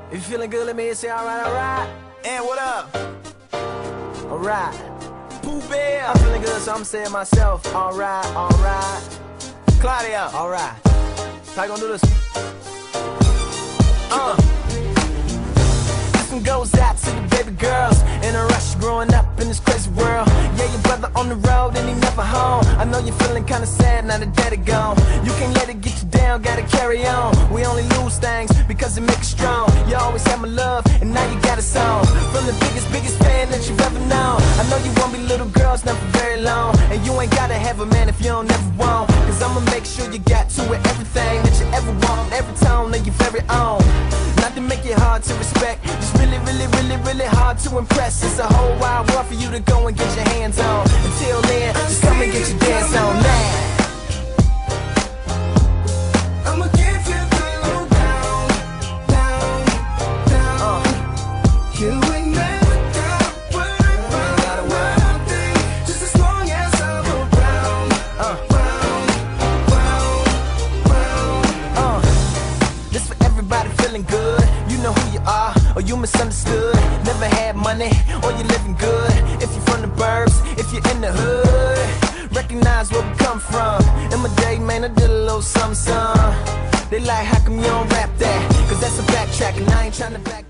If you feeling good, let me hear you say alright, alright. And what up? Alright. Pooh Bear. I'm feeling good, so I'm saying myself, alright, alright. Claudia. Alright. How you gonna do this? This one goes out to the baby girls in a rush growing up in this crazy world. Yeah, your brother on the road and he never home. I know you're feeling kinda sad now that daddy gone. You can't let it get you down, gotta carry on. We only lose things because it makes us strong. You always had my love and now you got a song from the biggest fan that you've ever known. I know you won't be little girls not for very long, and you ain't gotta have a man if you don't ever want. Cause I'ma make sure you got to it, everything that you ever want, every tone of your very own. Not to make it hard to respect, just really hard to impress. It's a whole wide world for you to go and get your hands on. Until then, just come and get your dance on now. I'ma give you the lowdown, down. You ain't never gotta worry about a thing, just as long as I'm around. This for everybody feeling good. You know who you are, or you misunderstood. Never had money, or you living good. If you're from the burbs, if you're in the hood, recognize where we come from. In my day, man, I did a little something. They like, how come you don't rap that? Cause that's a backtrack, and I ain't trying to back